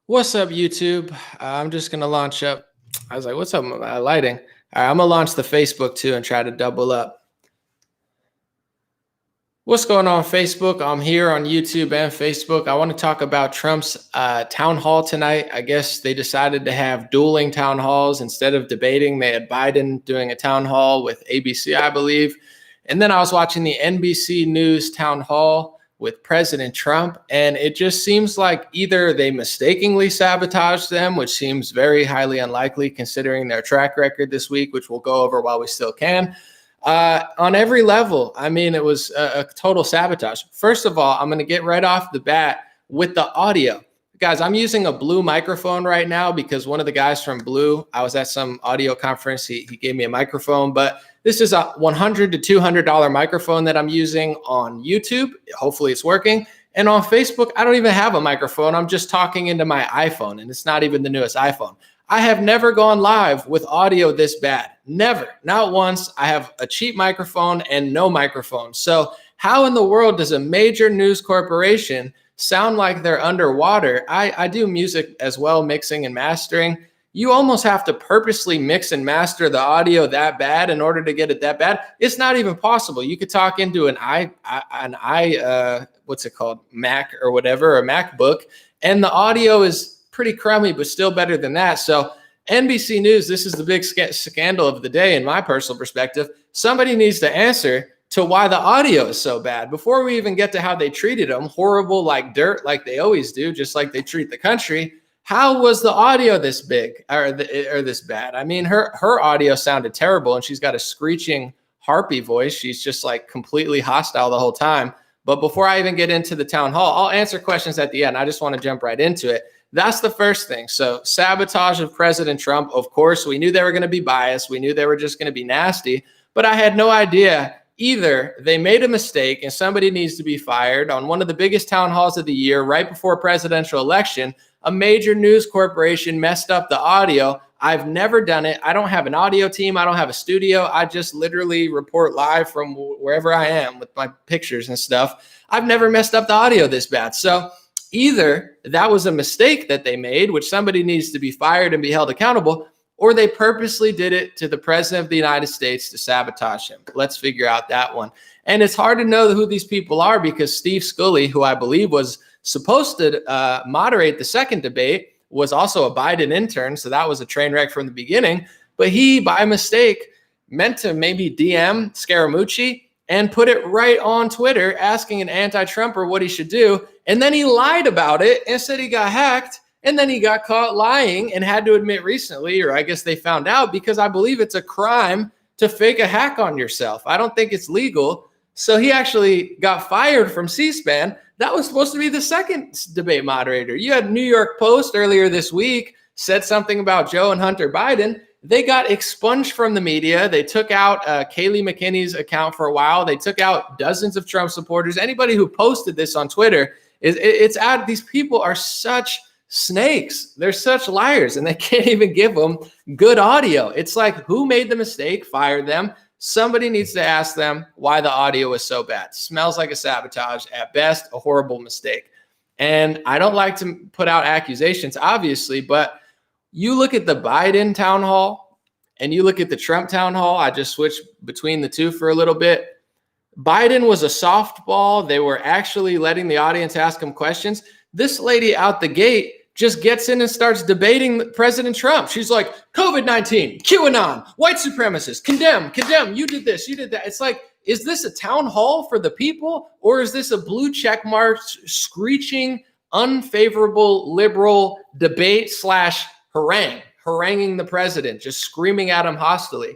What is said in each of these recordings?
What's up, YouTube? I'm just gonna launch up. I was like, "What's up, with my lighting?" All right, I'm gonna launch the Facebook too and try to double up. What's going on, Facebook? I'm here on YouTube and Facebook. I want to talk about Trump's town hall tonight. I guess they decided to have dueling town halls instead of debating. They had Biden doing a town hall with ABC, I believe, and then I was watching the NBC News town hall with President Trump, and it just seems like either they mistakenly sabotaged them, which seems very highly unlikely considering their track record this week, which we'll go over while we still can. On every level, I mean, it was a total sabotage. First of all, I'm going to get right off the bat with the audio. Guys, I'm using a Blue microphone right now because one of the guys from Blue, I was at some audio conference, he gave me a microphone, but this is a $100 to $200 microphone that I'm using on YouTube. Hopefully it's working. And on Facebook, I don't even have a microphone. I'm just talking into my iPhone, and it's not even the newest iPhone. I have never gone live with audio this bad. Never. Not once. I have a cheap microphone and no microphone. So how in the world does a major news corporation sound like they're underwater? I do music as well, mixing and mastering. You almost have to purposely mix and master the audio that bad in order to get it that bad. It's not even possible. You could talk into an what's it called? Mac or whatever, or MacBook, and the audio is pretty crummy, but still better than that. So NBC News, this is the big scandal of the day in my personal perspective. Somebody needs to answer to why the audio is so bad. Before we even get to how they treated them, horrible like dirt, like they always do, just like they treat the country. How was the audio this big or this bad? I mean, her audio sounded terrible, and she's got a screeching harpy voice. She's just like completely hostile the whole time. But before I even get into the town hall, I'll answer questions at the end. I just want to jump right into it. That's the first thing. So sabotage of President Trump. Of course, we knew they were going to be biased. We knew they were just going to be nasty, but I had no idea. Either they made a mistake and somebody needs to be fired on one of the biggest town halls of the year, right before a presidential election. A major news corporation messed up the audio. I've never done it. I don't have an audio team. I don't have a studio. I just literally report live from wherever I am with my pictures and stuff. I've never messed up the audio this bad. So either that was a mistake that they made, which somebody needs to be fired and be held accountable, or they purposely did it to the president of the United States to sabotage him. Let's figure out that one. And it's hard to know who these people are because Steve Scully, who I believe was supposed to moderate the second debate, was also a Biden intern. So that was a train wreck from the beginning. But he, by mistake, meant to maybe DM Scaramucci and put it right on Twitter asking an anti-Trumper what he should do. And then he lied about it and said he got hacked. And then he got caught lying and had to admit recently, or I guess they found out, because I believe it's a crime to fake a hack on yourself. I don't think it's legal. So he actually got fired from C-SPAN. That was supposed to be the second debate moderator. You had New York Post earlier this week said something about Joe and Hunter Biden. They got expunged from the media. They took out Kayleigh McKinney's account for a while. They took out dozens of Trump supporters. Anybody who posted this on Twitter, it's out. These people are such snakes. They're such liars, and they can't even give them good audio. It's like, who made the mistake? Fired them. Somebody needs to ask them why the audio was so bad. Smells like a sabotage. At best, a horrible mistake. And I don't like to put out accusations, obviously, but you look at the Biden town hall and you look at the Trump town hall. I just switched between the two for a little bit. Biden was a softball. They were actually letting the audience ask him questions. This lady out the gate just gets in and starts debating President Trump. She's like, COVID-19, QAnon, white supremacists, condemn, you did this, you did that. It's like, is this a town hall for the people, or is this a blue check mark, screeching, unfavorable liberal debate / haranguing the president, just screaming at him hostily?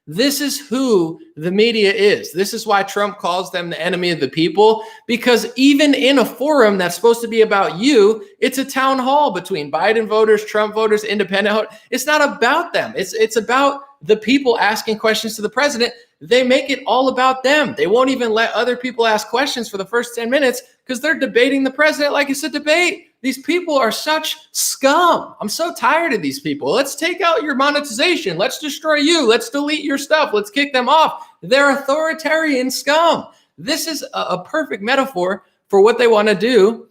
This is who the media is. This is why Trump calls them the enemy of the people, because even in a forum that's supposed to be about you, it's a town hall between Biden voters, Trump voters, independent voters. It's not about them. It's about the people asking questions to the president. They make it all about them. They won't even let other people ask questions for the first 10 minutes because they're debating the president like it's a debate. These people are such scum. I'm so tired of these people. Let's take out your monetization. Let's destroy you. Let's delete your stuff. Let's kick them off. They're authoritarian scum. This is a perfect metaphor for what they want to do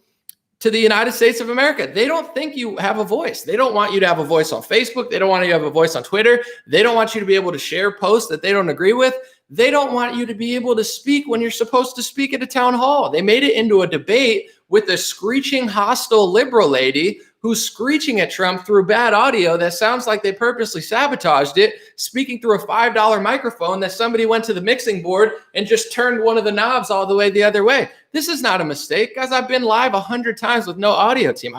to the United States of America. They don't think you have a voice. They don't want you to have a voice on Facebook. They don't want you to have a voice on Twitter. They don't want you to be able to share posts that they don't agree with. They don't want you to be able to speak when you're supposed to speak at a town hall. They made it into a debate with a screeching, hostile liberal lady who's screeching at Trump through bad audio that sounds like they purposely sabotaged it, speaking through a $5 microphone that somebody went to the mixing board and just turned one of the knobs all the way the other way. This is not a mistake. Guys, I've been live 100 times with no audio team.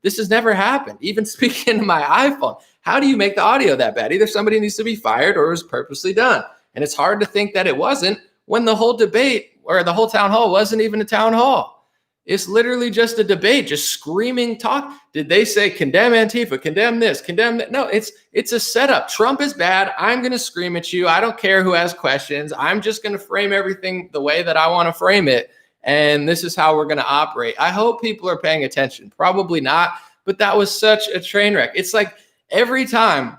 This has never happened. Even speaking into my iPhone. How do you make the audio that bad? Either somebody needs to be fired or it was purposely done. And it's hard to think that it wasn't when the whole debate or the whole town hall wasn't even a town hall. It's literally just a debate, just screaming talk. Did they say condemn Antifa, condemn this, condemn that? No, it's a setup. Trump is bad. I'm going to scream at you. I don't care who has questions. I'm just going to frame everything the way that I want to frame it. And this is how we're going to operate. I hope people are paying attention. Probably not, but that was such a train wreck. It's like every time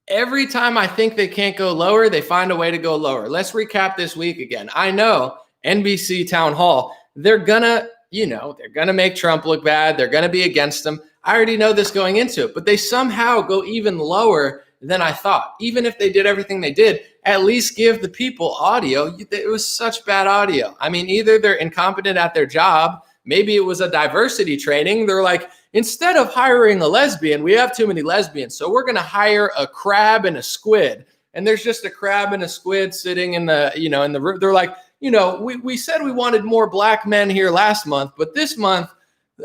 I think they can't go lower, they find a way to go lower. Let's recap this week again. I know NBC town hall, they're going to make Trump look bad. They're going to be against him. I already know this going into it, but they somehow go even lower than I thought. Even if they did everything they did, at least give the people audio. It was such bad audio. I mean, either they're incompetent at their job. Maybe it was a diversity training. They're like, instead of hiring a lesbian, we have too many lesbians. So we're going to hire a crab and a squid. And there's just a crab and a squid sitting in the room. They're like, we said we wanted more black men here last month, but this month,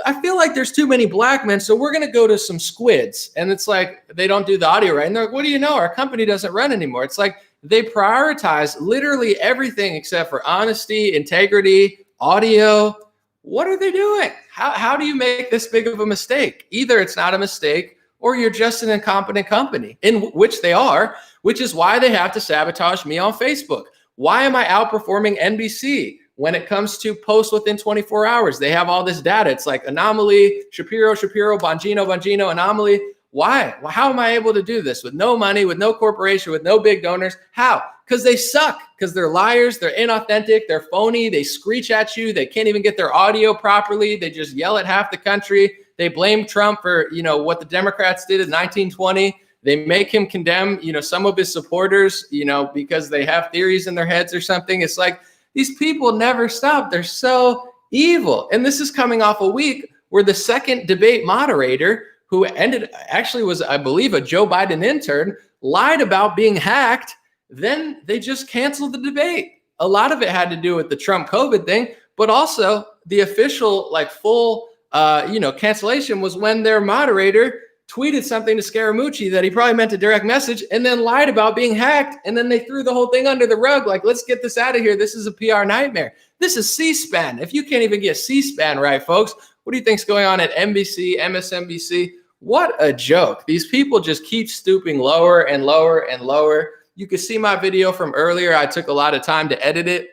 I feel like there's too many black men, so we're going to go to some squids. And it's like, they don't do the audio right. And they're like, what do you know? Our company doesn't run anymore. It's like they prioritize literally everything except for honesty, integrity, audio. What are they doing? How do you make this big of a mistake? Either it's not a mistake or you're just an incompetent company, in which they are, which is why they have to sabotage me on Facebook. Why am I outperforming NBC when it comes to posts within 24 hours? They have all this data. It's like anomaly, Shapiro, Bongino, anomaly. Why? Well, how am I able to do this with no money, with no corporation, with no big donors? How? Because they suck, because they're liars, they're inauthentic, they're phony, they screech at you, they can't even get their audio properly, they just yell at half the country, they blame Trump for, what the Democrats did in 1920. They make him condemn, some of his supporters, because they have theories in their heads or something. It's like these people never stop. They're so evil. And this is coming off a week where the second debate moderator, who was, I believe, a Joe Biden intern, lied about being hacked. Then they just canceled the debate. A lot of it had to do with the Trump COVID thing, but also the official, full, cancellation was when their moderator tweeted something to Scaramucci that he probably meant a direct message and then lied about being hacked. And then they threw the whole thing under the rug. Like, let's get this out of here. This is a PR nightmare. This is C-SPAN. If you can't even get C-SPAN right, folks, what do you think's going on at NBC, MSNBC? What a joke. These people just keep stooping lower and lower and lower. You can see my video from earlier. I took a lot of time to edit it.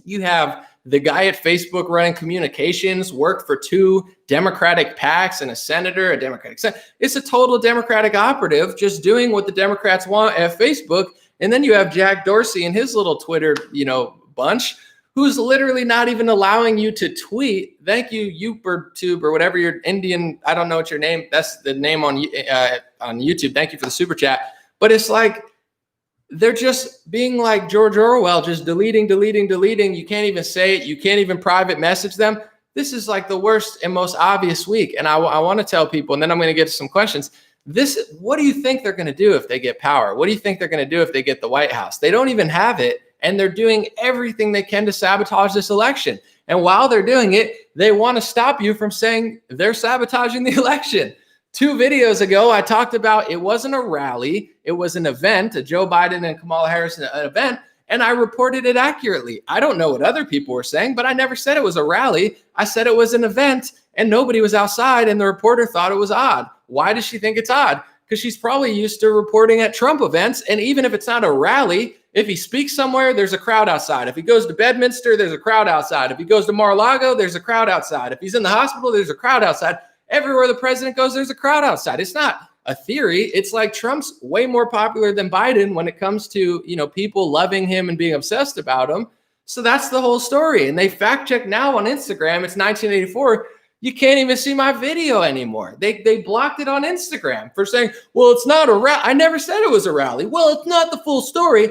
You have the guy at Facebook running communications, worked for 2 Democratic PACs and a senator, a Democratic senator. It's a total Democratic operative just doing what the Democrats want at Facebook. And then you have Jack Dorsey and his little Twitter, bunch, who's literally not even allowing you to tweet. Thank you, YouTube or whatever your Indian, I don't know what your name, that's the name on YouTube. Thank you for the super chat. But it's like, they're just being like George Orwell, just deleting. You can't even say it. You can't even private message them. This is like the worst and most obvious week. And I want to tell people, and then I'm going to get to some questions. What do you think they're going to do if they get power? What do you think they're going to do if they get the White House? They don't even have it. And they're doing everything they can to sabotage this election. And while they're doing it, they want to stop you from saying they're sabotaging the election. 2 videos ago, I talked about it wasn't a rally. It was an event, a Joe Biden and Kamala Harris event, and I reported it accurately. I don't know what other people were saying, but I never said it was a rally. I said it was an event, and nobody was outside, and the reporter thought it was odd. Why does she think it's odd? Because she's probably used to reporting at Trump events, and even if it's not a rally, if he speaks somewhere, there's a crowd outside. If he goes to Bedminster, there's a crowd outside. If he goes to Mar-a-Lago, there's a crowd outside. If he's in the hospital, there's a crowd outside. Everywhere the president goes, there's a crowd outside. It's not a theory. It's like Trump's way more popular than Biden when it comes to, people loving him and being obsessed about him. So that's the whole story. And they fact check now on Instagram. It's 1984. You can't even see my video anymore. They blocked it on Instagram for saying, well, it's not a rally. I never said it was a rally. Well, it's not the full story.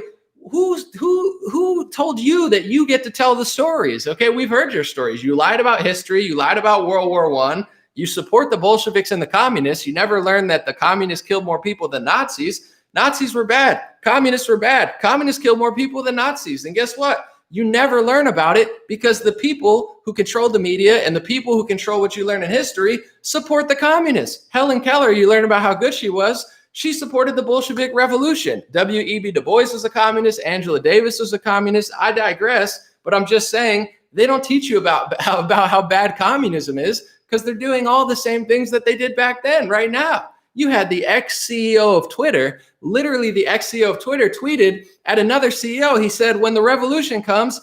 Who told you that you get to tell the stories? Okay, we've heard your stories. You lied about history. You lied about World War I. You support the Bolsheviks and the communists. You never learned that the communists killed more people than Nazis. Nazis were bad. Communists were bad. Communists killed more people than Nazis. And guess what? You never learn about it because the people who control the media and the people who control what you learn in history support the communists. Helen Keller, you learn about how good she was. She supported the Bolshevik Revolution. W.E.B. Du Bois was a communist. Angela Davis was a communist. I digress, but I'm just saying they don't teach you about how bad communism is because they're doing all the same things that they did back then, right now. You had the ex-CEO of Twitter, literally the ex-CEO of Twitter tweeted at another CEO. He said, when the revolution comes,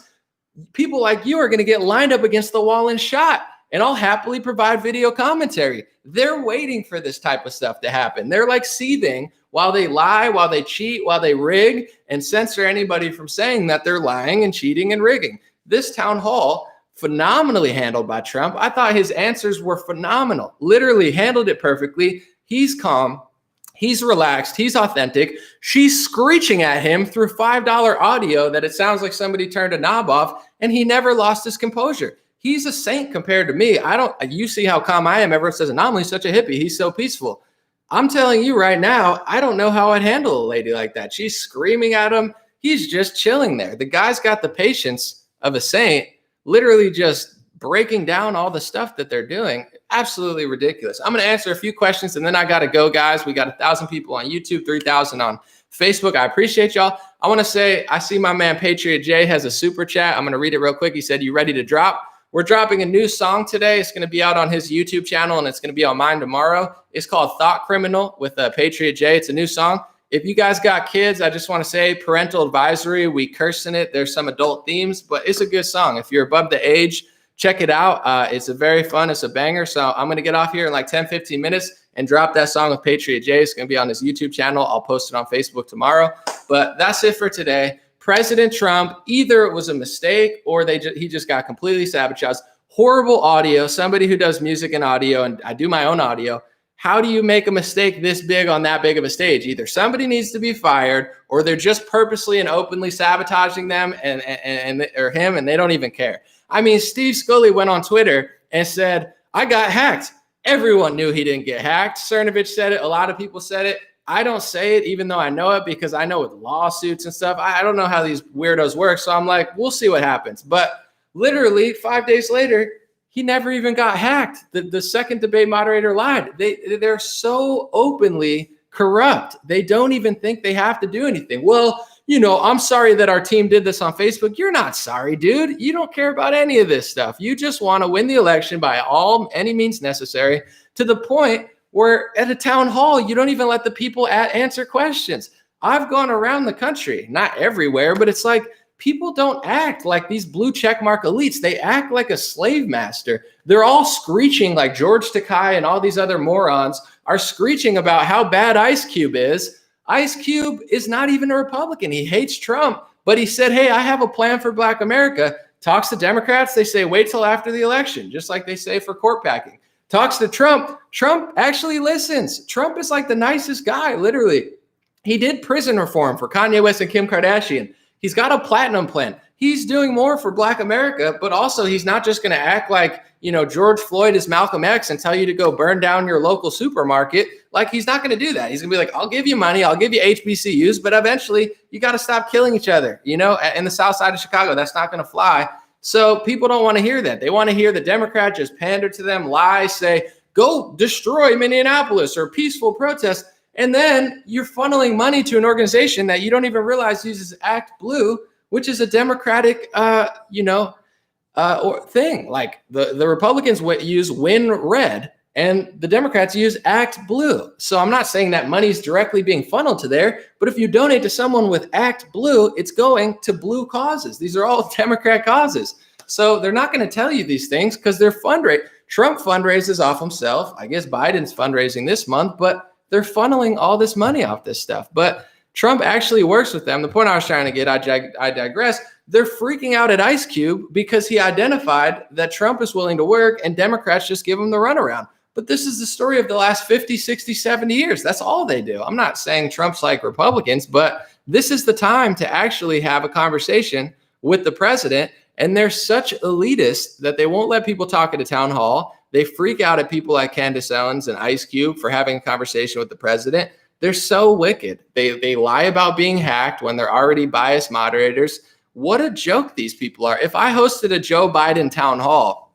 people like you are going to get lined up against the wall and shot, and I'll happily provide video commentary. They're waiting for this type of stuff to happen. They're like seething while they lie, while they cheat, while they rig and censor anybody from saying that they're lying and cheating and rigging. This town hall, phenomenally handled by Trump. I thought his answers were phenomenal, literally handled it perfectly. He's calm. He's relaxed. He's authentic. She's screeching at him through $5 audio that it sounds like somebody turned a knob off, and he never lost his composure. He's a saint compared to me. You see how calm I am. Everyone says, Anomaly's such a hippie. He's so peaceful. I'm telling you right now, I don't know how I'd handle a lady like that. She's screaming at him. He's just chilling there. The guy's got the patience of a saint, literally just breaking down all the stuff that they're doing. Absolutely ridiculous. I'm going to answer a few questions and then I got to go, guys. We got 1,000 people on YouTube, 3,000 on Facebook. I appreciate y'all. I want to say, I see my man Patriot Jay has a super chat. I'm going to read it real quick. He said, you ready to drop? We're dropping a new song today. It's going to be out on his YouTube channel and it's going to be on mine tomorrow. It's called Thought Criminal with Patriot Jay. It's a new song. If you guys got kids, I just want to say parental advisory. We curse in it. There's some adult themes, but it's a good song. If you're above the age, check it out. It's a very fun. It's a banger. So I'm going to get off here in like 10, 15 minutes and drop that song with Patriot Jay. It's going to be on his YouTube channel. I'll post it on Facebook tomorrow. But that's it for today. President Trump, either it was a mistake or he just got completely sabotaged. Horrible audio. Somebody who does music and audio, and I do my own audio. How do you make a mistake this big on that big of a stage? Either somebody needs to be fired or they're just purposely and openly sabotaging them or him, and they don't even care. I mean, Steve Scully went on Twitter and said, I got hacked. Everyone knew he didn't get hacked. Cernovich said it. A lot of people said it. I don't say it, even though I know it, because I know with lawsuits and stuff, I don't know how these weirdos work. So I'm like, we'll see what happens. But literally 5 days later, he never even got hacked. The second debate moderator lied. They're so openly corrupt. They don't even think they have to do anything. Well, you know, I'm sorry that our team did this on Facebook. You're not sorry, dude. You don't care about any of this stuff. You just want to win the election by any means necessary, to the point where at a town hall, you don't even let the people answer questions. I've gone around the country, not everywhere, but it's like people don't act like these blue checkmark elites. They act like a slave master. They're all screeching like George Takei and all these other morons are screeching about how bad Ice Cube is. Ice Cube is not even a Republican. He hates Trump, but he said, hey, I have a plan for Black America. Talks to Democrats, they say, wait till after the election, just like they say for court packing. Talks to Trump. Trump actually listens. Trump is like the nicest guy, literally. He did prison reform for Kanye West and Kim Kardashian. He's got a platinum plan. He's doing more for Black America, but also he's not just going to act like, you know, George Floyd is Malcolm X and tell you to go burn down your local supermarket. Like, he's not going to do that. He's going to be like, I'll give you money. I'll give you HBCUs, but eventually you got to stop killing each other. You know, in the South Side of Chicago, that's not going to fly. So people don't want to hear that. They want to hear the Democrat just pander to them, lie, say, go destroy Minneapolis or peaceful protest. And then you're funneling money to an organization that you don't even realize uses Act Blue, which is a Democratic, thing. Like the Republicans use Win Red and the Democrats use Act Blue. So I'm not saying that money's directly being funneled to there, but if you donate to someone with Act Blue, it's going to blue causes. These are all Democrat causes. So they're not going to tell you these things because they're fundraising. Trump fundraises off himself. I guess Biden's fundraising this month, but they're funneling all this money off this stuff. But Trump actually works with them. The point I was trying to get, I digress. They're freaking out at Ice Cube because he identified that Trump is willing to work and Democrats just give him the runaround. But this is the story of the last 50, 60, 70 years. That's all they do. I'm not saying Trump's like Republicans, but this is the time to actually have a conversation with the president. And they're such elitists that they won't let people talk at a town hall. They freak out at people like Candace Owens and Ice Cube for having a conversation with the president. They're so wicked. They lie about being hacked when they're already biased moderators. What a joke these people are. If I hosted a Joe Biden town hall,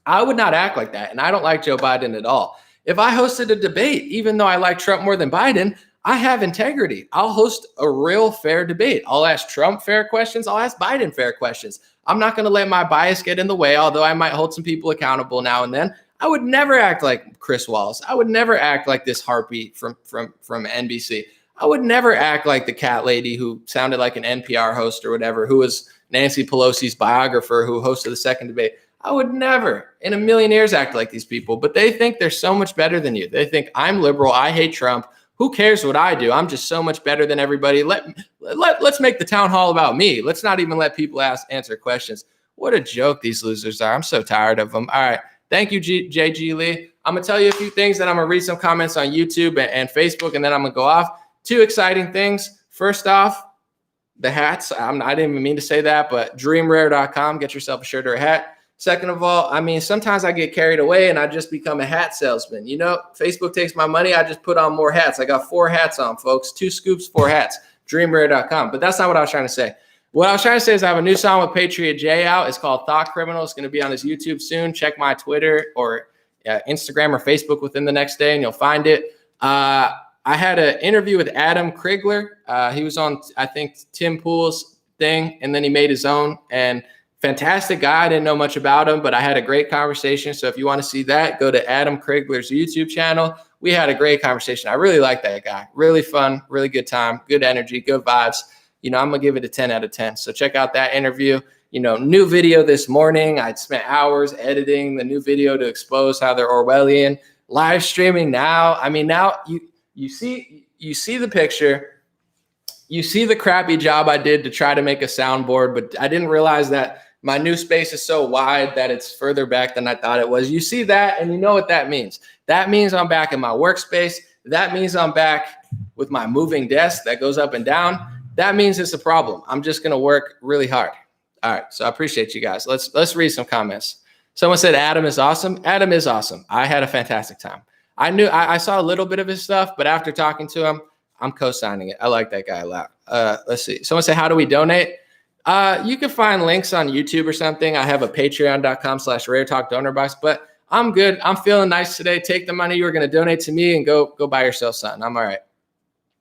I would not act like that. And I don't like Joe Biden at all. If I hosted a debate, even though I like Trump more than Biden, I have integrity. I'll host a real fair debate. I'll ask Trump fair questions. I'll ask Biden fair questions. I'm not going to let my bias get in the way, although I might hold some people accountable now and then. I would never act like Chris Wallace. I would never act like this harpy from NBC. I would never act like the cat lady who sounded like an NPR host or whatever, who was Nancy Pelosi's biographer who hosted the second debate. I would never in a million years act like these people, but they think they're so much better than you. They think I'm liberal. I hate Trump. Who cares what I do? I'm just so much better than everybody. Let's make the town hall about me. Let's not even let people answer questions. What a joke these losers are. I'm so tired of them. All right. Thank you, JG Lee. I'm going to tell you a few things, then I'm going to read some comments on YouTube and Facebook, and then I'm going to go off. Two exciting things. First off, the hats. I didn't even mean to say that, but dreamrare.com. Get yourself a shirt or a hat. Second of all, I mean, sometimes I get carried away and I just become a hat salesman. You know, Facebook takes my money. I just put on more hats. I got 4 hats on, folks. 2 scoops, 4 hats. Dreamrare.com. But that's not what I was trying to say. What I was trying to say is I have a new song with Patriot Jay out. It's called Thought Criminal. It's going to be on his YouTube soon. Check my Twitter or Instagram or Facebook within the next day and you'll find it. I had an interview with Adam Krigler. He was on, I think, Tim Pool's thing, and then he made his own. And fantastic guy. I didn't know much about him, but I had a great conversation. So if you want to see that, go to Adam Krigler's YouTube channel. We had a great conversation. I really like that guy. Really fun, really good time, good energy, good vibes. You know, I'm going to give it a 10 out of 10. So check out that interview. You know, new video this morning. I'd spent hours editing the new video to expose how they're Orwellian. Live streaming now. I mean, now you see the picture. You see the crappy job I did to try to make a soundboard, but I didn't realize that my new space is so wide that it's further back than I thought it was. You see that, and you know what that means. That means I'm back in my workspace. That means I'm back with my moving desk that goes up and down. That means it's a problem. I'm just going to work really hard. All right, so I appreciate you guys. Let's read some comments. Someone said Adam is awesome. Adam is awesome. I had a fantastic time. I saw a little bit of his stuff, but after talking to him, I'm co-signing it. I like that guy a lot. Let's see. Someone said, how do we donate? You can find links on YouTube or something. I have a patreon.com/rare talk donor box, but I'm good. I'm feeling nice today. Take the money you were going to donate to me and go buy yourself something. I'm all right.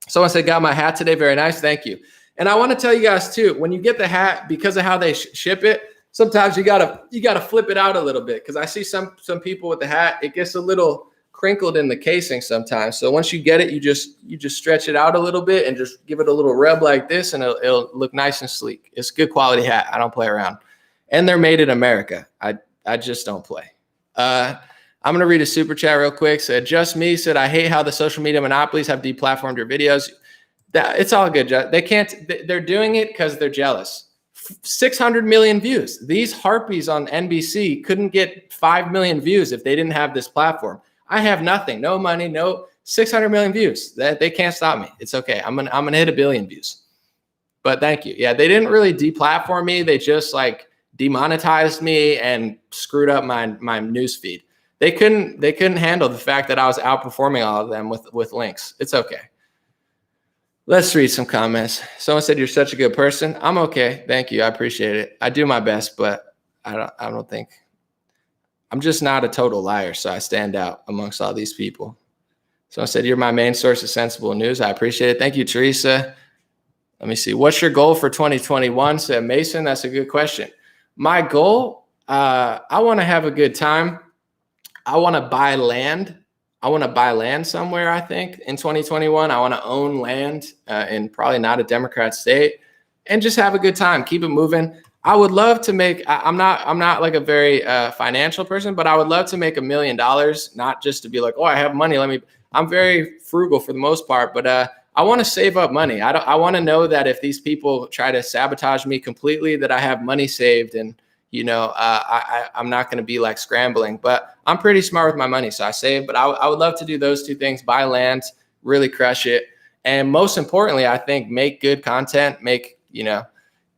Someone said, got my hat today. Very nice. Thank you. And I want to tell you guys too, when you get the hat, because of how they ship it, sometimes you gotta flip it out a little bit. Cause I see some people with the hat, it gets a little crinkled in the casing sometimes. So once you get it, you just stretch it out a little bit and just give it a little rub like this and it'll look nice and sleek. It's a good quality hat. I don't play around. And they're made in America. I just don't play. I'm going to read a super chat real quick. Said, just me said, I hate how the social media monopolies have deplatformed your videos. It's all good. They can't, they're doing it because they're jealous. 600 million views. These harpies on NBC couldn't get 5 million views if they didn't have this platform. I have nothing, no money, no 600 million views. They can't stop me. It's okay. I'm gonna hit 1 billion views. But thank you. Yeah, they didn't really deplatform me. They just like demonetized me and screwed up my news feed. They couldn't handle the fact that I was outperforming all of them with links. It's okay. Let's read some comments. Someone said, you're such a good person. I'm okay. Thank you. I appreciate it. I do my best, but I don't think I'm just not a total liar. So I stand out amongst all these people. Someone said, you're my main source of sensible news. I appreciate it. Thank you, Teresa. Let me see. What's your goal for 2021? Said Mason. That's a good question. My goal, I want to have a good time. I want to buy land. I want to buy land somewhere, I think, in 2021. I want to own land in probably not a Democrat state and just have a good time. Keep it moving. I would love to make, I'm not like a very financial person, but I would love to make $1 million, not just to be like, oh, I have money. I'm very frugal for the most part, but I I want to save up money. I want to know that if these people try to sabotage me completely, that I have money saved, and I'm not going to be like scrambling. But I'm pretty smart with my money, so I save. But I would love to do those two things: buy land, really crush it, and most importantly, I think make good content.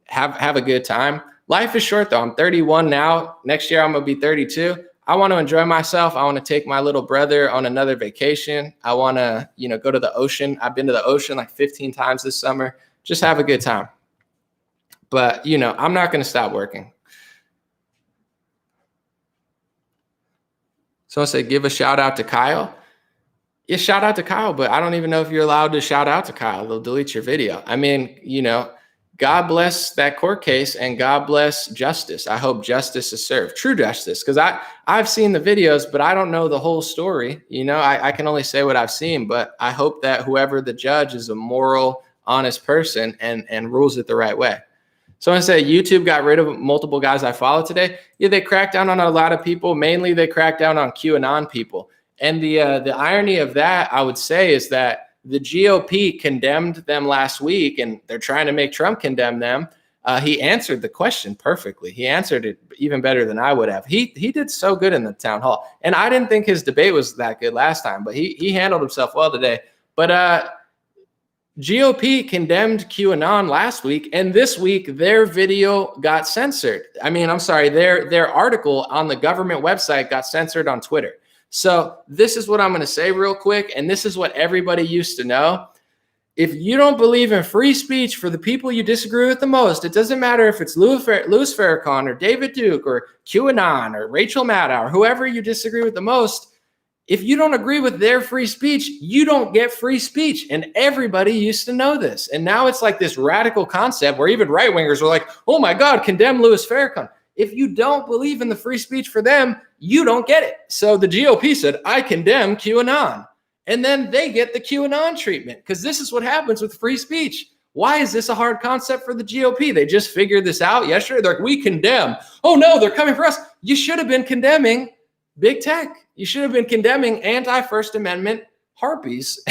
Have a good time. Life is short though. I'm 31 now. Next year I'm gonna be 32. I want to enjoy myself. I want to take my little brother on another vacation. I want to, go to the ocean. I've been to the ocean like 15 times this summer. Just have a good time. But, I'm not going to stop working. Someone said, give a shout out to Kyle. Yeah, shout out to Kyle, but I don't even know if you're allowed to shout out to Kyle. They'll delete your video. I mean, God bless that court case, and God bless justice. I hope justice is served, true justice, because I've seen the videos, but I don't know the whole story. I can only say what I've seen, but I hope that whoever the judge is a moral, honest person and rules it the right way. Someone said YouTube got rid of multiple guys I follow today. Yeah, they cracked down on a lot of people. Mainly, they cracked down on QAnon people. And the irony of that, I would say, is that the GOP condemned them last week, and they're trying to make Trump condemn them. He answered the question perfectly. He answered it even better than I would have. He did so good in the town hall. And I didn't think his debate was that good last time, but he handled himself well today. But GOP condemned QAnon last week, and this week their video got censored. I mean, I'm sorry, their article on the government website got censored on Twitter. So this is what I'm going to say real quick, and this is what everybody used to know. If you don't believe in free speech for the people you disagree with the most, it doesn't matter if it's Louis Farrakhan or David Duke or QAnon or Rachel Maddow or whoever you disagree with the most, if you don't agree with their free speech, you don't get free speech. And everybody used to know this. And now it's like this radical concept where even right-wingers are like, oh my God, condemn Louis Farrakhan. If you don't believe in the free speech for them, you don't get it. So the GOP said, I condemn QAnon. And then they get the QAnon treatment, because this is what happens with free speech. Why is this a hard concept for the GOP? They just figured this out yesterday. They're like, we condemn. Oh no, they're coming for us. You should have been condemning big tech. You should have been condemning anti-First Amendment harpies.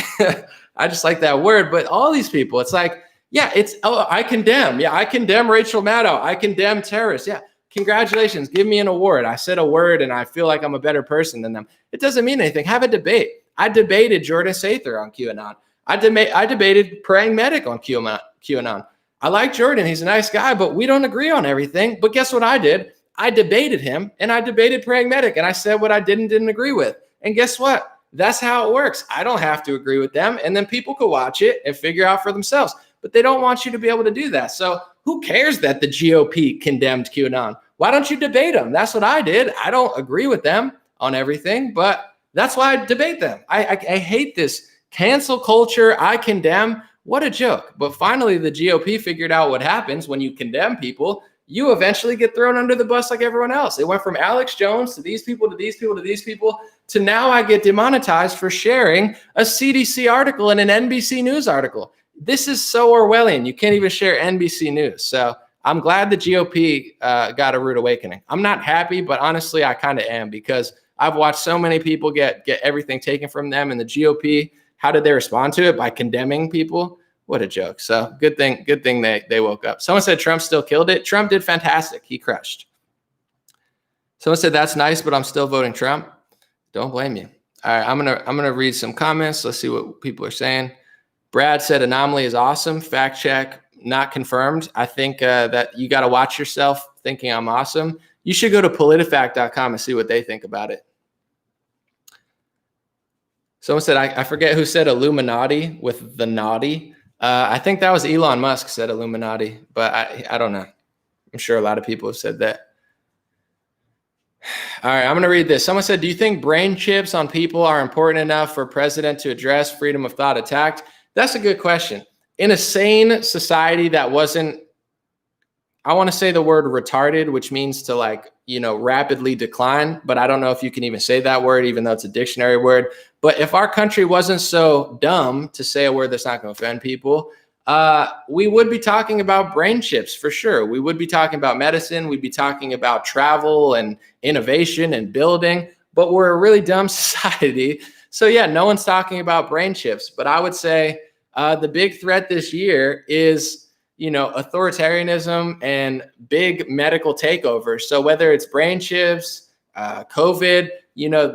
I just like that word. But all these people, it's like, yeah, I condemn. Yeah, I condemn Rachel Maddow. I condemn terrorists. Yeah. Congratulations, give me an award. I said a word and I feel like I'm a better person than them. It doesn't mean anything. Have a debate. I debated Jordan Sather on QAnon. I debated Praying Medic on QAnon. I like Jordan. He's a nice guy, but we don't agree on everything. But guess what I did? I debated him, and I debated Praying Medic, and I said what I didn't agree with. And guess what? That's how it works. I don't have to agree with them, and then people could watch it and figure out for themselves. But they don't want you to be able to do that. So who cares that the GOP condemned QAnon? Why don't you debate them? That's what I did. I don't agree with them on everything, but that's why I debate them. I hate this cancel culture. I condemn. What a joke. But finally, the GOP figured out what happens when you condemn people. You eventually get thrown under the bus like everyone else. It went from Alex Jones to these people, to these people, to these people, to now I get demonetized for sharing a CDC article and an NBC News article. This is so Orwellian. You can't even share NBC News. So I'm glad the GOP got a rude awakening. I'm not happy, but honestly, I kind of am, because I've watched so many people get everything taken from them. And the GOP, how did they respond to it? By condemning people? What a joke. So good thing they woke up. Someone said Trump still killed it. Trump did fantastic. He crushed. Someone said that's nice, but I'm still voting Trump. Don't blame you. All right, I'm gonna read some comments. Let's see what people are saying. Brad said anomaly is awesome. Fact check, not confirmed. I think that you got to watch yourself thinking I'm awesome. You should go to politifact.com and see what they think about it. Someone said, I forget who said Illuminati with the naughty. I think that was Elon Musk said Illuminati, but I don't know. I'm sure a lot of people have said that. All right, I'm going to read this. Someone said, do you think brain chips on people are important enough for a president to address freedom of thought attacked? That's a good question. In a sane society that wasn't, I want to say the word retarded, which means to rapidly decline, but I don't know if you can even say that word, even though it's a dictionary word. But if our country wasn't so dumb to say a word that's not going to offend people, we would be talking about brain chips for sure. We would be talking about medicine. We'd be talking about travel and innovation and building, but we're a really dumb society. So yeah, no one's talking about brain chips, but I would say The big threat this year is, authoritarianism and big medical takeovers. So whether it's brain chips, COVID,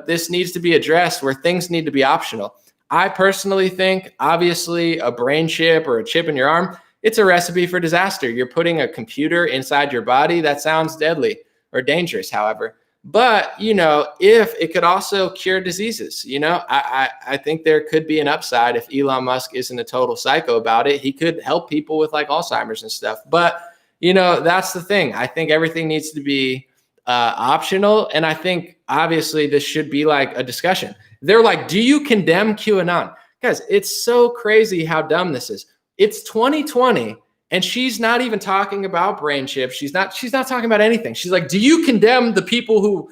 this needs to be addressed where things need to be optional. I personally think, obviously, a brain chip or a chip in your arm, it's a recipe for disaster. You're putting a computer inside your body. That sounds deadly or dangerous, however. But, if it could also cure diseases, I think there could be an upside if Elon Musk isn't a total psycho about it. He could help people with like Alzheimer's and stuff. But, that's the thing. I think everything needs to be optional. And I think obviously this should be like a discussion. They're like, do you condemn QAnon? Guys, it's so crazy how dumb this is. It's 2020. And she's not even talking about brain chips. She's not talking about anything. She's like, do you condemn the people who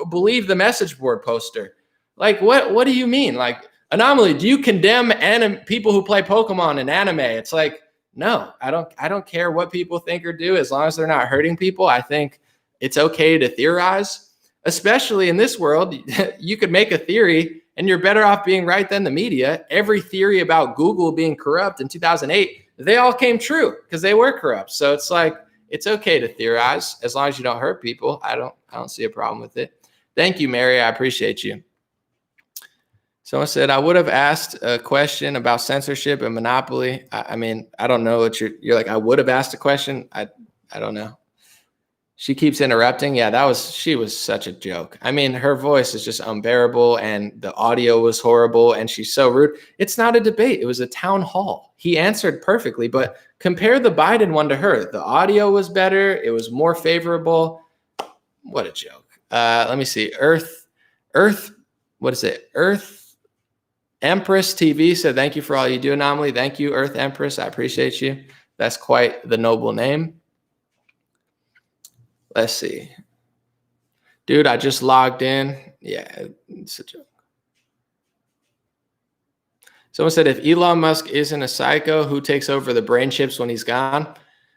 believe the message board poster? Like, what do you mean? Like, Anomaly, do you condemn people who play Pokemon and anime? It's like, no, I don't care what people think or do as long as they're not hurting people. I think it's okay to theorize, especially in this world. You could make a theory and you're better off being right than the media. Every theory about Google being corrupt in 2008, they all came true because they were corrupt. So it's like, it's okay to theorize as long as you don't hurt people. I don't see a problem with it. Thank you, Mary. I appreciate you. Someone said, I would have asked a question about censorship and monopoly. I mean, I don't know what you're like, I would have asked a question. I don't know. She keeps interrupting. Yeah, she was such a joke. I mean, her voice is just unbearable and the audio was horrible and she's so rude. It's not a debate. It was a town hall. He answered perfectly, but compare the Biden one to her. The audio was better. It was more favorable. What a joke. Let me see. Earth, what is it? Earth Empress TV said, thank you for all you do, Anomaly. Thank you, Earth Empress. I appreciate you. That's quite the noble name. Let's see. Dude, I just logged in. Yeah, it's a joke. Someone said, if Elon Musk isn't a psycho, who takes over the brain chips when he's gone?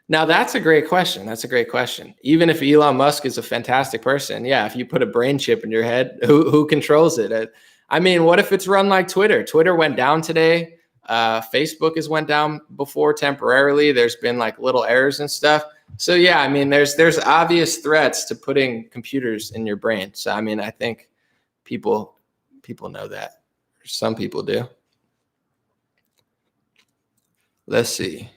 Now, that's a great question. That's a great question. Even if Elon Musk is a fantastic person, yeah, if you put a brain chip in your head, who controls it? I mean, what if it's run like Twitter? Twitter went down today. Facebook has went down before temporarily. There's been like little errors and stuff. So yeah, I mean, there's obvious threats to putting computers in your brain. So I mean, I think people know that. Some people do. Let's see.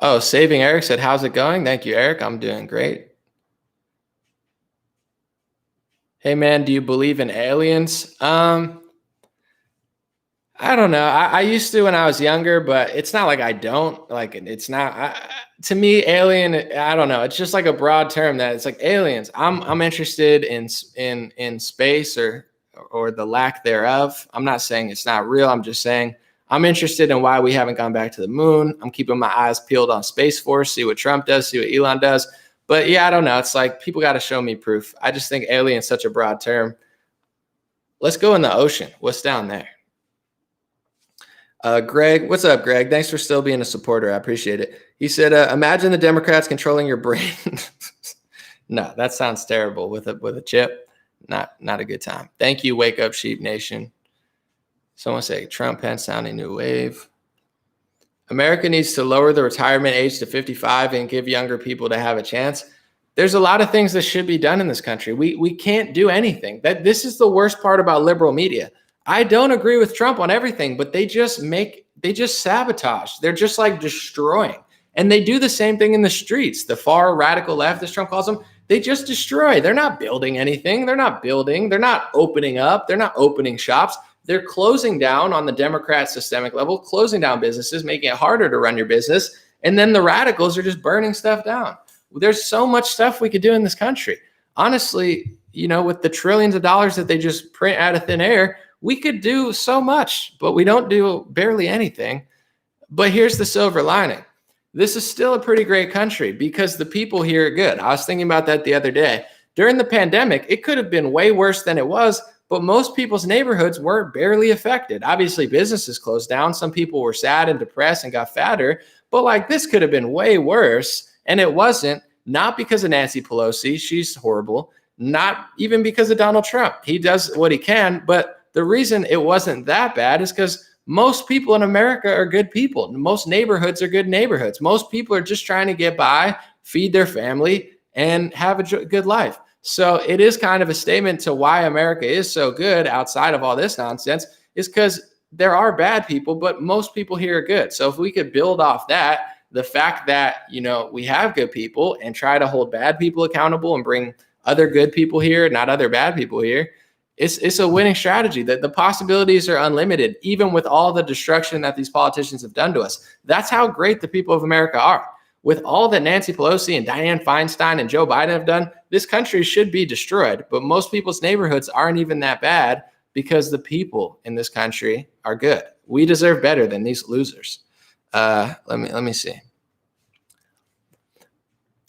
Oh, Saving Eric said, how's it going? Thank you, Eric. I'm doing great. Hey man, do you believe in aliens? I don't know. I used to when I was younger, but it's not like I don't. Like, it's not. To me, alien, I don't know. It's just like a broad term that it's like aliens. I'm interested in space or the lack thereof. I'm not saying it's not real. I'm just saying I'm interested in why we haven't gone back to the moon. I'm keeping my eyes peeled on Space Force, see what Trump does, see what Elon does. But yeah, I don't know. It's like people got to show me proof. I just think alien is such a broad term. Let's go in the ocean. What's down there? Greg, what's up, Greg? Thanks for still being a supporter. I appreciate it. He said, imagine the Democrats controlling your brain. No, that sounds terrible with a chip. Not a good time. Thank you, Wake Up Sheep Nation. Someone say Trump, Pence sounding new wave. America needs to lower the retirement age to 55 and give younger people to have a chance. There's a lot of things that should be done in this country. We can't do anything. This is the worst part about liberal media. I don't agree with Trump on everything, but they just sabotage. They're just like destroying. And they do the same thing in the streets. The far radical left, as Trump calls them, they just destroy. They're not building anything. They're not building. They're not opening up. They're not opening shops. They're closing down on the Democrat systemic level, closing down businesses, making it harder to run your business. And then the radicals are just burning stuff down. There's so much stuff we could do in this country. Honestly, with the trillions of dollars that they just print out of thin air, we could do so much, but we don't do barely anything. But here's the silver lining. This is still a pretty great country because the people here are good. I was thinking about that the other day. During the pandemic, it could have been way worse than it was, but most people's neighborhoods were barely affected. Obviously, businesses closed down. Some people were sad and depressed and got fatter, but this could have been way worse. And it wasn't, not because of Nancy Pelosi. She's horrible. Not even because of Donald Trump. He does what he can, but the reason it wasn't that bad is because most people in America are good people. Most neighborhoods are good neighborhoods. Most people are just trying to get by, feed their family, and have a good life. So it is kind of a statement to why America is so good outside of all this nonsense, is because there are bad people, but most people here are good. So if we could build off that, the fact that, we have good people and try to hold bad people accountable and bring other good people here, not other bad people here, it's a winning strategy. That the possibilities are unlimited, even with all the destruction that these politicians have done to us. That's how great the people of America are. With all that Nancy Pelosi and Dianne Feinstein and Joe Biden have done, this country should be destroyed. But most people's neighborhoods aren't even that bad because the people in this country are good. We deserve better than these losers. Let me see.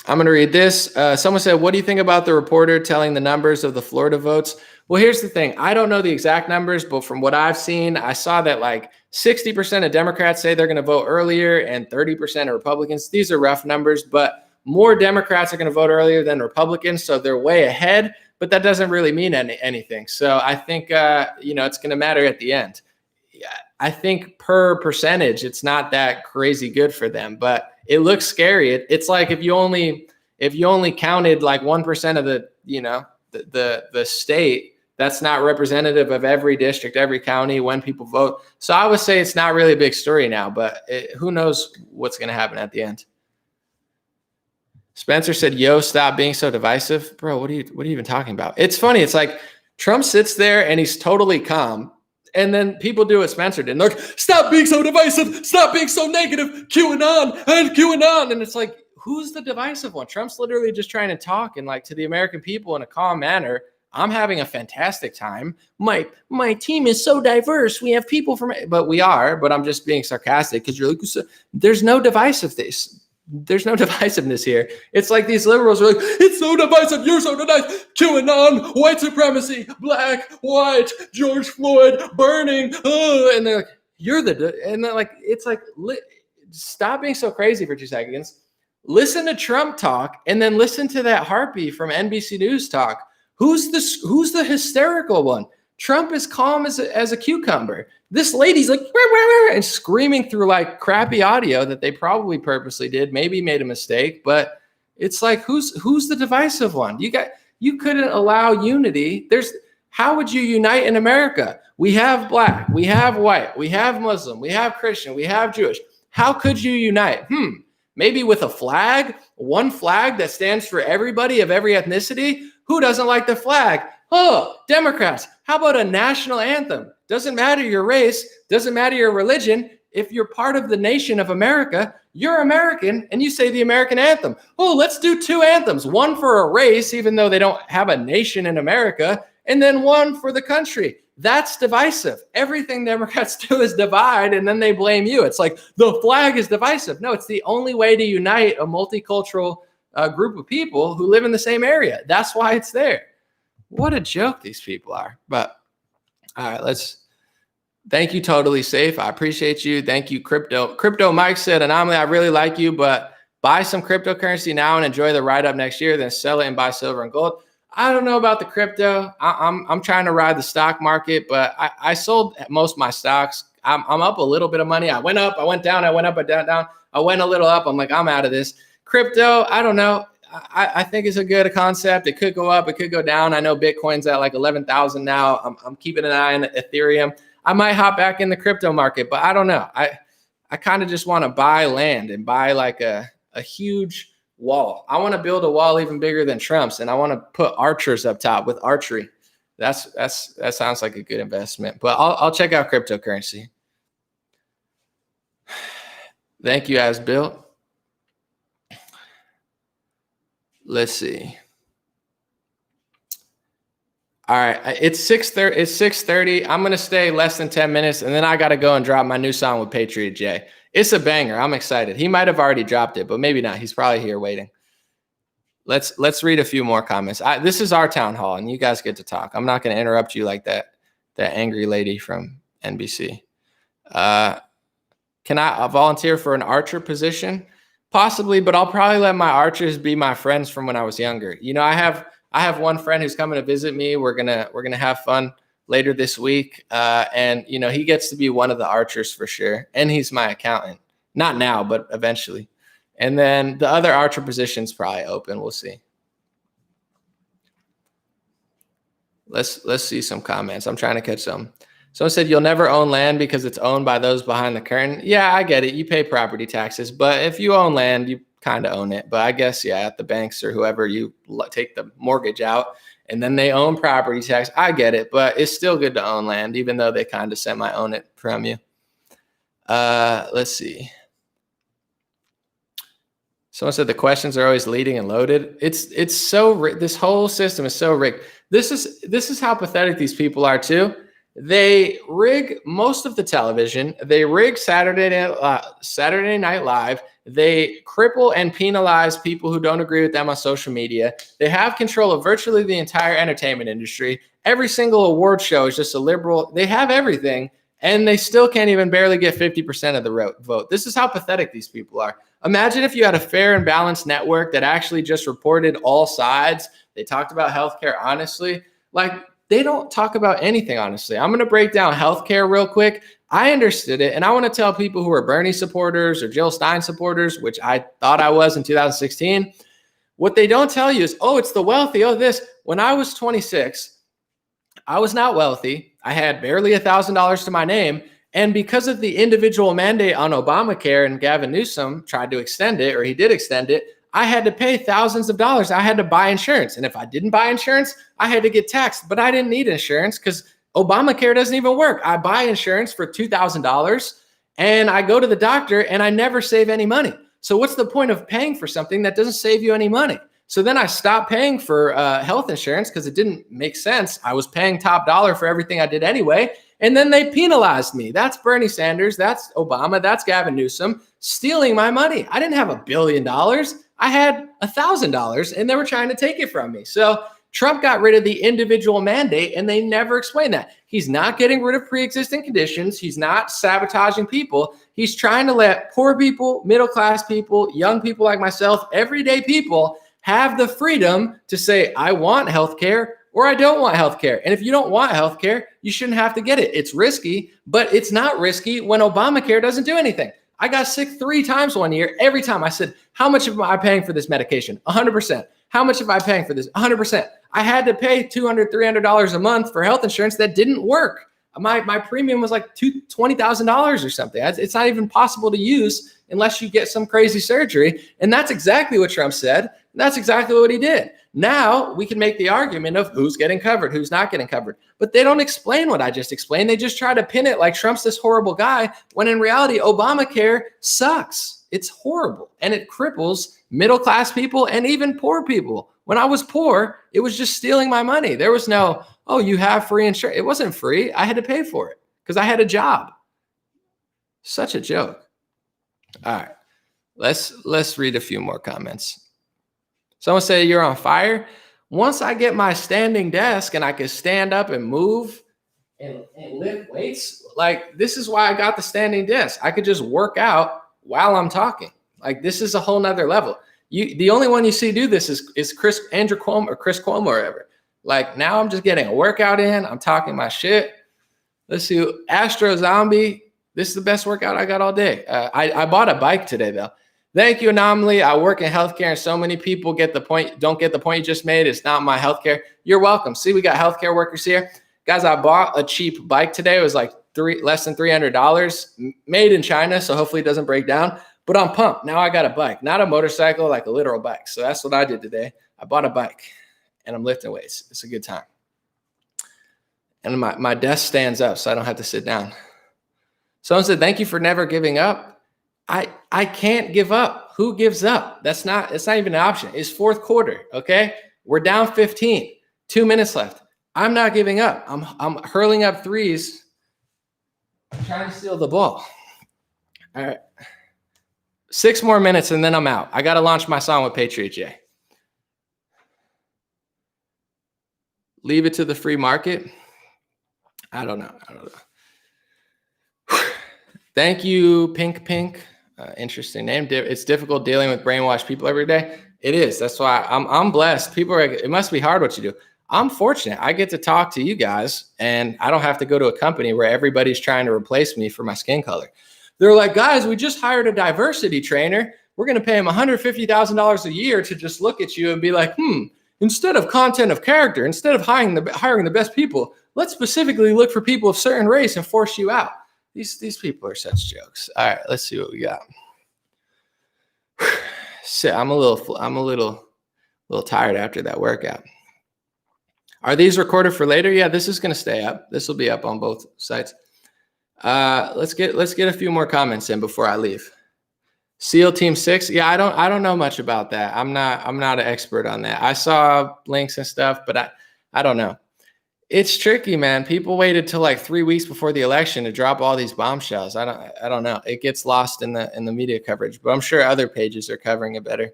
I'm going to read this. Someone said, what do you think about the reporter telling the numbers of the Florida votes? Well, here's the thing. I don't know the exact numbers, but from what I've seen, I saw that like 60% of Democrats say they're going to vote earlier and 30% of Republicans. These are rough numbers, but more Democrats are going to vote earlier than Republicans. So they're way ahead, but that doesn't really mean anything. So I think, it's going to matter at the end. I think per percentage, it's not that crazy good for them, but it looks scary. It's like if you only counted like 1% of the state, that's not representative of every district, every county, when people vote. So I would say it's not really a big story now, but who knows what's going to happen at the end. Spencer said, yo, stop being so divisive. Bro, what are you even talking about? It's funny. It's like Trump sits there and he's totally calm. And then people do what Spencer did. And they're like, stop being so divisive. Stop being so negative. QAnon and QAnon. And it's like, who's the divisive one? Trump's literally just trying to talk and like to the American people in a calm manner. I'm having a fantastic time. My team is so diverse. We have people from, but we are, but I'm just being sarcastic because you're like, there's no divisiveness. There's no divisiveness here. It's like these liberals are like, it's so divisive. You're so nice. QAnon, white supremacy, black, white, George Floyd, burning. And they're like, and they're like, it's like, stop being so crazy for 2 seconds. Listen to Trump talk and then listen to that harpy from NBC News talk. Who's the hysterical one? Trump is calm as a cucumber. This lady's like, and screaming through like crappy audio that they probably purposely did, maybe made a mistake, but it's like, who's the divisive one? You couldn't allow unity. How would you unite in America? We have black, we have white, we have Muslim, we have Christian, we have Jewish. How could you unite? Maybe with a flag, one flag that stands for everybody of every ethnicity. Who doesn't like the flag? Oh, Democrats. How about a national anthem? Doesn't matter your race, doesn't matter your religion. If you're part of the nation of America, you're American and you say the American anthem. Oh, let's do 2 anthems, one for a race, even though they don't have a nation in America, and then one for the country. That's divisive. Everything Democrats do is divide, and then they blame you. It's like the flag is divisive. No, it's the only way to unite a multicultural group of people who live in the same area. That's why it's there. What a joke these people are. But all right, thank you, Totally Safe. I appreciate you. Thank you, Crypto. Crypto Mike said, Anomaly, I really like you, but buy some cryptocurrency now and enjoy the ride up next year, then sell it and buy silver and gold. I don't know about the crypto. I'm trying to ride the stock market, but I sold most of my stocks. I'm up a little bit of money. I went up, I went down, I went up, I down. I went a little up. I'm like, I'm out of this. Crypto, I don't know. I think it's a good concept. It could go up, it could go down. I know Bitcoin's at like 11,000 now. I'm keeping an eye on Ethereum. I might hop back in the crypto market, but I don't know. I kind of just want to buy land and buy like a huge wall. I want to build a wall even bigger than Trump's, and I want to put archers up top with archery. That sounds like a good investment. But I'll check out cryptocurrency. Thank you, As Built. Let's see. All right, it's 6:30. It's 6:30. I'm gonna stay less than 10 minutes, and then I gotta go and drop my new song with Patriot Jay. It's a banger. I'm excited. He might have already dropped it, but maybe not. He's probably here waiting. Let's read a few more comments. This is our town hall, and you guys get to talk. I'm not gonna interrupt you like that angry lady from NBC. Can I volunteer for an archer position? Possibly, but I'll probably let my archers be my friends from when I was younger. You know, I have one friend who's coming to visit me. We're gonna have fun later this week. And, you know, he gets to be one of the archers for sure. And he's my accountant. Not now, but eventually. And then the other archer position's probably open. We'll see. Let's see some comments. I'm trying to catch some. Someone said you'll never own land because it's owned by those behind the curtain. Yeah, I get it. You pay property taxes, but if you own land, you kind of own it. But I guess, yeah, at the banks or whoever, you take the mortgage out and then they own property tax. I get it, but it's still good to own land, even though they kind of semi-own it from you. Let's see. Someone said the questions are always leading and loaded. It's so this whole system is so rigged. This is how pathetic these people are too. They rig most of the television. They rig Saturday Night Live. They cripple and penalize people who don't agree with them on social media. They have control of virtually the entire entertainment industry. Every single award show is just a liberal. They have everything, and they still can't even barely get 50% of the vote. This is how pathetic these people are. Imagine if you had a fair and balanced network that actually just reported all sides. They talked about healthcare honestly. Like, they don't talk about anything honestly. I'm going to break down healthcare real quick. I understood it, and I want to tell people who are Bernie supporters or Jill Stein supporters, which I thought I was in 2016, what they don't tell you is, oh, it's the wealthy. Oh, this. When I was 26, I was not wealthy. I had barely $1,000 to my name. And because of the individual mandate on Obamacare, and Gavin Newsom tried to extend it, or he did extend it, I had to pay thousands of dollars. I had to buy insurance. And if I didn't buy insurance, I had to get taxed. But I didn't need insurance because Obamacare doesn't even work. I buy insurance for $2,000 and I go to the doctor and I never save any money. So what's the point of paying for something that doesn't save you any money? So then I stopped paying for health insurance because it didn't make sense. I was paying top dollar for everything I did anyway. And then they penalized me. That's Bernie Sanders. That's Obama. That's Gavin Newsom stealing my money. I didn't have $1 billion. I had $1,000 and they were trying to take it from me. So Trump got rid of the individual mandate and they never explained that. He's not getting rid of pre-existing conditions. He's not sabotaging people. He's trying to let poor people, middle-class people, young people like myself, everyday people have the freedom to say, I want healthcare or I don't want healthcare. And if you don't want healthcare, you shouldn't have to get it. It's risky, but it's not risky when Obamacare doesn't do anything. I got sick 3 times one year. Every time I said, how much am I paying for this medication? 100%. How much am I paying for this? 100%. I had to pay $200, $300 a month for health insurance that didn't work. My premium was like $20,000 or something. It's not even possible to use unless you get some crazy surgery. And that's exactly what Trump said. And that's exactly what he did. Now we can make the argument of who's getting covered, who's not getting covered. But they don't explain what I just explained. They just try to pin it like Trump's this horrible guy, when in reality, Obamacare sucks. It's horrible. And it cripples middle-class people and even poor people. When I was poor, it was just stealing my money. There was no, oh, you have free insurance. It wasn't free. I had to pay for it because I had a job. Such a joke. All right, let's read a few more comments. Someone said you're on fire. Once I get my standing desk and I can stand up and move and lift weights, like this is why I got the standing desk. I could just work out while I'm talking. Like this is a whole nother level. The only one you see do this is Andrew Cuomo or Chris Cuomo or whatever. Like now I'm just getting a workout in. I'm talking my shit. Let's see, Astro Zombie. This is the best workout I got all day. I bought a bike today though. Thank you, Anomaly. I work in healthcare and so many people don't get the point you just made. It's not my healthcare. You're welcome. See, we got healthcare workers here. Guys, I bought a cheap bike today. It was like less than $300, made in China. So hopefully it doesn't break down, but I'm pumped. Now I got a bike, not a motorcycle, like a literal bike. So that's what I did today. I bought a bike and I'm lifting weights. It's a good time. And my desk stands up so I don't have to sit down. Someone said, thank you for never giving up. I can't give up. Who gives up? It's not even an option. It's fourth quarter. Okay. We're down 15, 2 minutes left. I'm not giving up. I'm hurling up threes, trying to steal the ball. All right. 6 more minutes and then I'm out. I got to launch my song with Patriot Jay. Leave it to the free market. I don't know. Thank you, Pink. Interesting name. It's difficult dealing with brainwashed people every day. It is. That's why I'm blessed. People are like, it must be hard what you do. I'm fortunate. I get to talk to you guys, and I don't have to go to a company where everybody's trying to replace me for my skin color. They're like, guys, we just hired a diversity trainer. We're going to pay him $150,000 a year to just look at you and be like, instead of content of character, instead of hiring the best people, let's specifically look for people of certain race and force you out. These people are such jokes. All right, let's see what we got. So I'm a little tired after that workout. Are these recorded for later? Yeah, this is going to stay up. This will be up on both sites. Let's get a few more comments in before I leave. SEAL Team 6. Yeah, I don't know much about that. I'm not an expert on that. I saw links and stuff, but I don't know. It's tricky, man. People waited till like 3 weeks before the election to drop all these bombshells. I don't know. It gets lost in the media coverage, but I'm sure other pages are covering it better.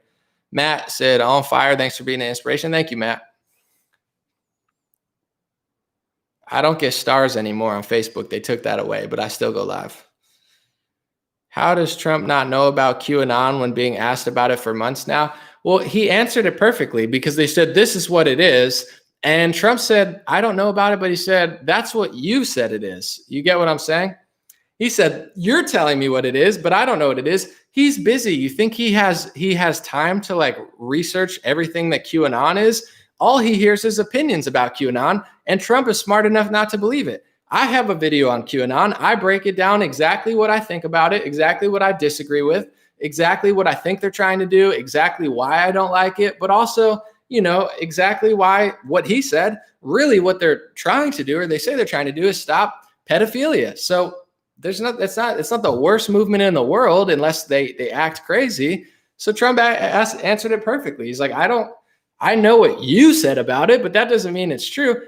Matt said, on fire. Thanks for being an inspiration. Thank you, Matt. I don't get stars anymore on Facebook. They took that away, but I still go live. How does Trump not know about QAnon when being asked about it for months now? Well, he answered it perfectly because they said, this is what it is. And Trump said, I don't know about it, but he said, that's what you said it is. You get what I'm saying? He said, you're telling me what it is, but I don't know what it is. He's busy. You think he has time to like research everything that QAnon is? All he hears is opinions about QAnon, and Trump is smart enough not to believe it. I have a video on QAnon. I break it down exactly what I think about it, exactly what I disagree with, exactly what I think they're trying to do, exactly why I don't like it, but also, exactly why what he said, really what they're trying to do, or they say they're trying to do, is stop pedophilia. So it's not the worst movement in the world unless they act crazy. So Trump answered it perfectly. He's like, I know what you said about it, but that doesn't mean it's true.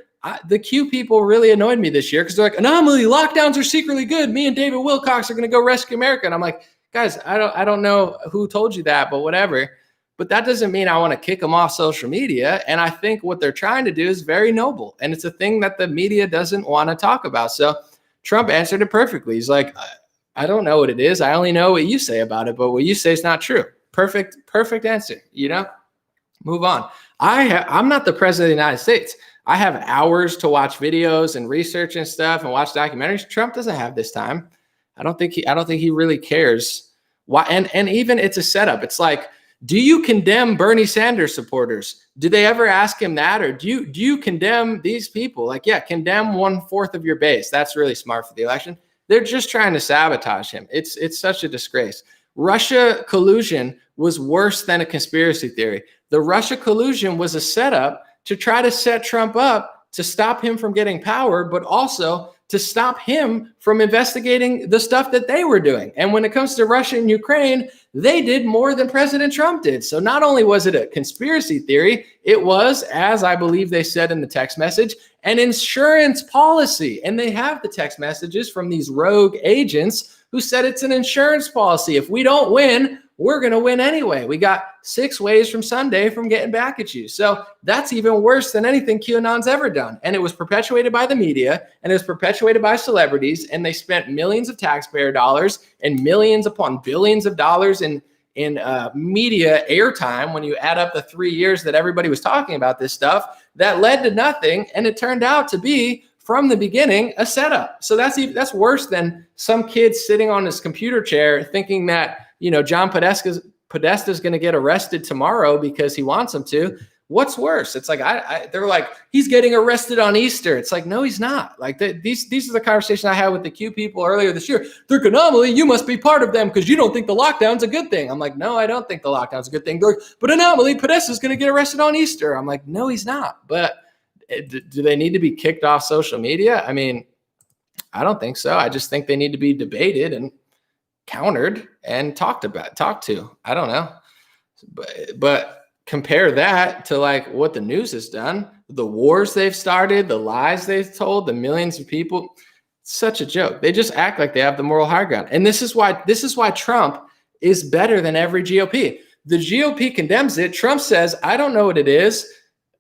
The Q people really annoyed me this year because they're like, anomaly, lockdowns are secretly good. Me and David Wilcox are going to go rescue America. And I'm like, guys, I don't know who told you that, but whatever. But that doesn't mean I want to kick them off social media. And I think what they're trying to do is very noble. And it's a thing that the media doesn't want to talk about. So Trump answered it perfectly. He's like, I don't know what it is. I only know what you say about it, but what you say is not true. Perfect answer, Move on. I'm not the president of the United States. I have hours to watch videos and research and stuff and watch documentaries. Trump doesn't have this time. I don't think he really cares. Why? And even it's a setup. It's like, do you condemn Bernie Sanders supporters? Do they ever ask him that? Or do you condemn these people? Like, yeah, condemn 1/4 of your base. That's really smart for the election. They're just trying to sabotage him. It's such a disgrace. Russia collusion was worse than a conspiracy theory. The Russia collusion was a setup to try to set Trump up to stop him from getting power, but also to stop him from investigating the stuff that they were doing. And when it comes to Russia and Ukraine, they did more than President Trump did. So not only was it a conspiracy theory, it was, as I believe they said in the text message, an insurance policy. And they have the text messages from these rogue agents who said it's an insurance policy. If we don't win, we're going to win anyway. We got 6 ways from Sunday from getting back at you. So that's even worse than anything QAnon's ever done. And it was perpetuated by the media, and it was perpetuated by celebrities, and they spent millions of taxpayer dollars and millions upon billions of dollars in media airtime when you add up the 3 years that everybody was talking about this stuff that led to nothing. And it turned out to be, from the beginning, a setup. So that's worse than some kid sitting on his computer chair thinking that, John Podesta's going to get arrested tomorrow because he wants him to. What's worse? It's like, they're like, he's getting arrested on Easter. It's like, no, he's not. Like these are the conversations I had with the Q people earlier this year. They're like, anomaly, you must be part of them because you don't think the lockdown's a good thing. I'm like, no, I don't think the lockdown's a good thing. They're like, but anomaly, Podesta's going to get arrested on Easter. I'm like, no, he's not. But do they need to be kicked off social media? I mean, I don't think so. I just think they need to be debated and countered and talked to. I don't know. But compare that to like what the news has done, the wars they've started, the lies they've told, the millions of people. It's such a joke. They just act like they have the moral high ground. And this is why Trump is better than every GOP. The GOP condemns it. Trump says, I don't know what it is.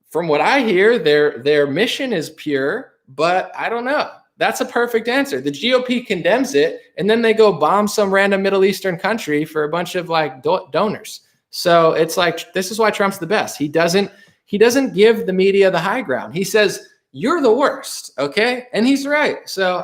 From what I hear, their mission is pure, but I don't know. That's a perfect answer. The GOP condemns it, and then they go bomb some random Middle Eastern country for a bunch of like donors. So it's like, this is why Trump's the best. He doesn't he doesn't give the media the high ground. He says, you're the worst. Okay. And he's right. So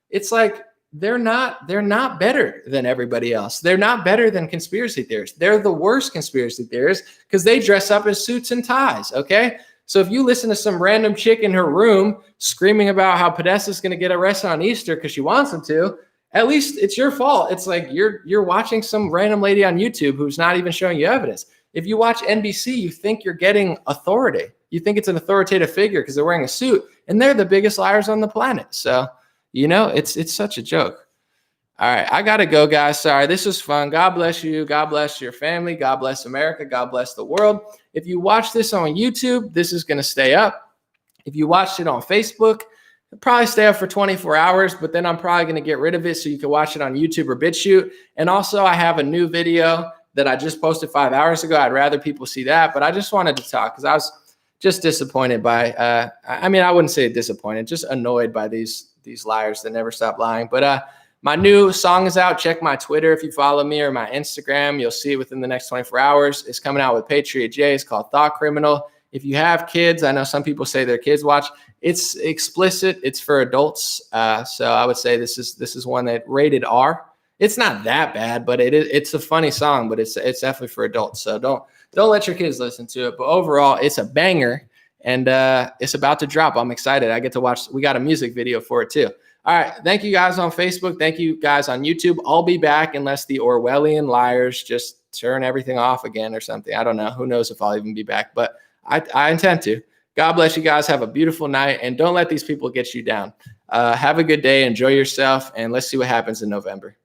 it's like, they're not better than everybody else. They're not better than conspiracy theorists. They're the worst conspiracy theorists because they dress up in suits and ties. Okay. So if you listen to some random chick in her room screaming about how Podesta's going to get arrested on Easter because she wants him to, at least it's your fault. It's like you're watching some random lady on YouTube who's not even showing you evidence. If you watch NBC, you think you're getting authority. You think it's an authoritative figure because they're wearing a suit, and they're the biggest liars on the planet. So, it's such a joke. All right, I got to go, guys. Sorry, this was fun. God bless you. God bless your family. God bless America. God bless the world. If you watch this on YouTube, this is going to stay up. If you watched it on Facebook, it'll probably stay up for 24 hours, but then I'm probably going to get rid of it so you can watch it on YouTube or BitChute. And also, I have a new video that I just posted 5 hours ago. I'd rather people see that, but I just wanted to talk because I was just disappointed by, I wouldn't say disappointed, just annoyed by these liars that never stop lying. But my new song is out. Check my Twitter if you follow me, or my Instagram. You'll see it within the next 24 hours. It's coming out with Patriot Jay. It's called Thought Criminal. If you have kids, I know some people say their kids watch. It's explicit. It's for adults. So I would say this is one that rated R. It's not that bad, but it's a funny song, but it's definitely for adults. So don't let your kids listen to it. But overall, it's a banger, and it's about to drop. I'm excited. I get to watch. We got a music video for it too. All right. Thank you guys on Facebook. Thank you guys on YouTube. I'll be back unless the Orwellian liars just turn everything off again or something. I don't know. Who knows if I'll even be back, but I intend to. God bless you guys. Have a beautiful night, and don't let these people get you down. Have a good day. Enjoy yourself, and let's see what happens in November.